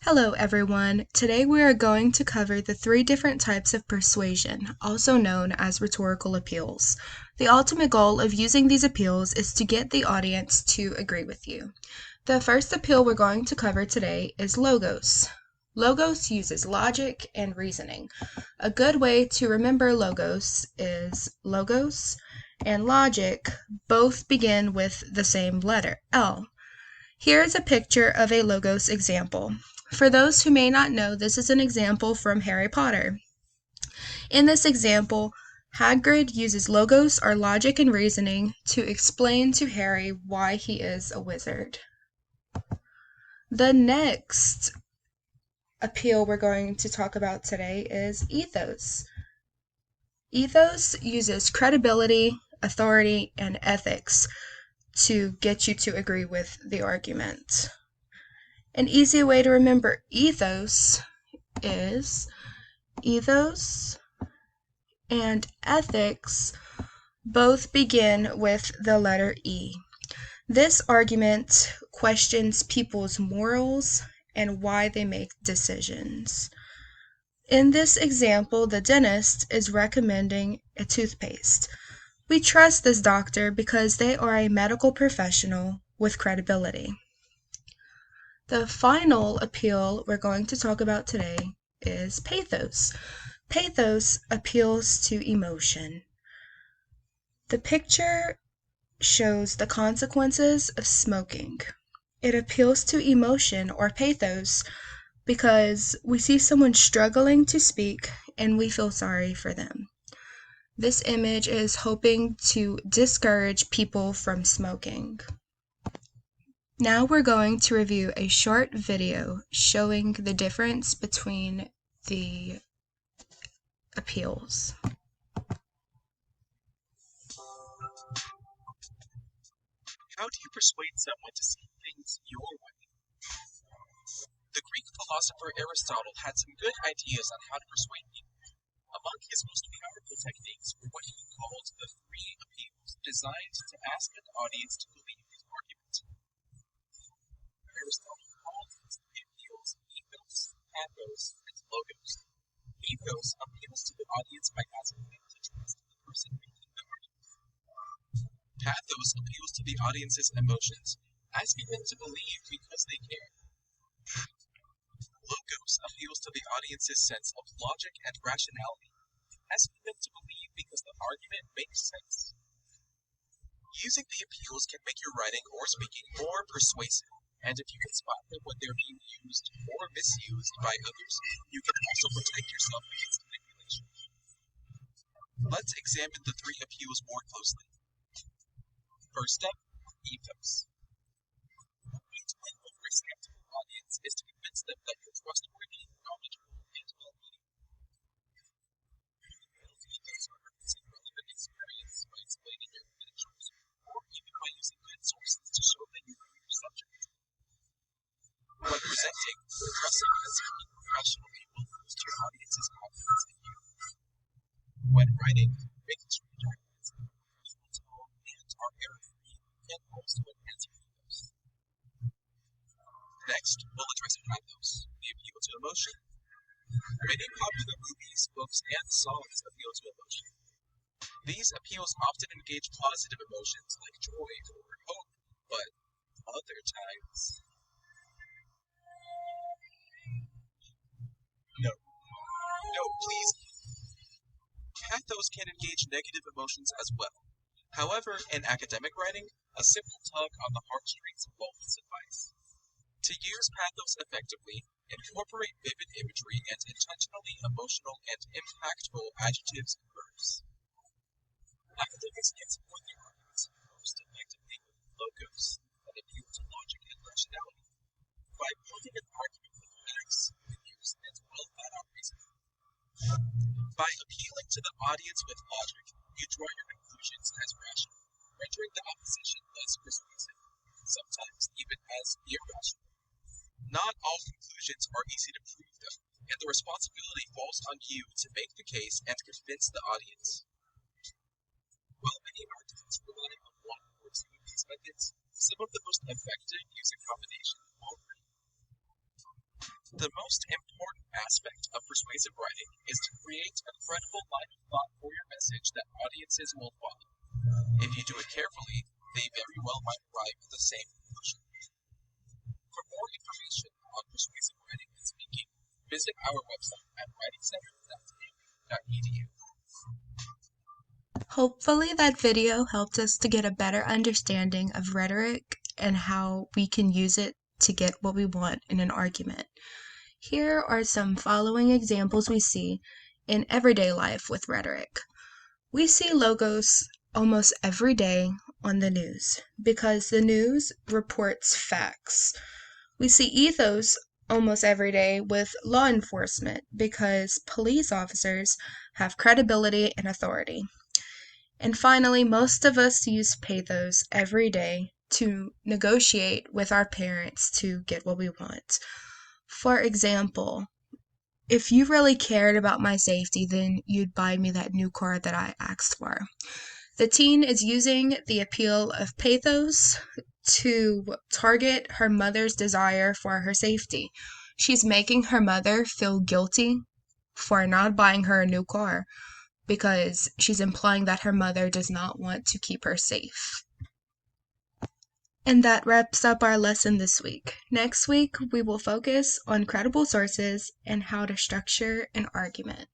Hello everyone. Today we are going to cover the three different types of persuasion, also known as rhetorical appeals. The ultimate goal of using these appeals is to get the audience to agree with you. The first appeal we're going to cover today is logos. Logos uses logic and reasoning. A good way to remember logos is logos and logic both begin with the same letter, L. Here is a picture of a logos example. For those who may not know, this is an example from Harry Potter. In this example, Hagrid uses logos or logic and reasoning to explain to Harry why he is a wizard. The next appeal we're going to talk about today is ethos. Ethos uses credibility, authority, and ethics to get you to agree with the argument. An easy way to remember ethos is ethos and ethics both begin with the letter E. This argument questions people's morals and why they make decisions. In this example, the dentist is recommending a toothpaste. We trust this doctor because they are a medical professional with credibility. The final appeal we're going to talk about today is pathos. Pathos appeals to emotion. The picture shows the consequences of smoking. It appeals to emotion or pathos because we see someone struggling to speak and we feel sorry for them. This image is hoping to discourage people from smoking. Now we're going to review a short video showing the difference between the appeals. How do you persuade someone to see things your way? The Greek philosopher Aristotle had some good ideas on how to persuade people. Among his most powerful techniques were what he called the three appeals, designed to ask an audience to believe his argument. Aristotle called these three appeals ethos, pathos, and logos. Ethos appeals to the audience by asking them to trust the person making the argument. Pathos appeals to the audience's emotions, asking them to believe because they care. Logos appeals to the audience's sense of logic and rationality, asking them to believe because the argument makes sense. Using the appeals can make your writing or speaking more persuasive, and if you can spot them when they're being used or misused by others, you can also protect yourself against manipulation. Let's examine the three appeals more closely. First up, ethos. The way to win over a skeptical audience is to convince them that you're trustworthy, knowledgeable, and well-meaning. Build ethos by referencing relevant experience, by explaining your credentials, or even by using good sources to show that you know your subject. When presenting, dressing and speaking professionally will boost your audience's confidence in you. When writing, making sure your arguments have a professional tone and are error-free can also enhance your ethos. Next, we'll address pathos, the appeal to emotion. Many popular movies, books, and songs appeal to emotion. These appeals often engage positive emotions like joy or hope, but other times... No, please. Pathos can engage negative emotions as well. However, in academic writing, a simple tug on the heartstrings won't suffice. To use pathos effectively, incorporate vivid imagery and intentionally emotional and impactful adjectives and verbs. Academics can support their arguments most effectively with logos that appeal to logic and rationality. By building an argument with facts, figures, and well-thought-out reasoning. By appealing to the audience with logic, you draw your conclusions as rational, rendering the opposition less persuasive, sometimes even as irrational. Not all conclusions are easy to prove, though, and the responsibility falls on you to make the case and convince the audience. While many arguments rely on one or two of these methods, some of the most effective use a combination of all three. The most important aspect of persuasive writing is to create a credible line of thought for your message that audiences will follow. If you do it carefully, they very well might arrive at the same conclusion. For more information on persuasive writing and speaking, visit our website at writingcenter.edu. Hopefully that video helped us to get a better understanding of rhetoric and how we can use it to get what we want in an argument. Here are some following examples we see in everyday life with rhetoric. We see logos almost every day on the news because the news reports facts. We see ethos almost every day with law enforcement because police officers have credibility and authority. And finally, most of us use pathos every day to negotiate with our parents to get what we want. For example, if you really cared about my safety, then you'd buy me that new car that I asked for. The teen is using the appeal of pathos to target her mother's desire for her safety. She's making her mother feel guilty for not buying her a new car because she's implying that her mother does not want to keep her safe. And that wraps up our lesson this week. Next week, we will focus on credible sources and how to structure an argument.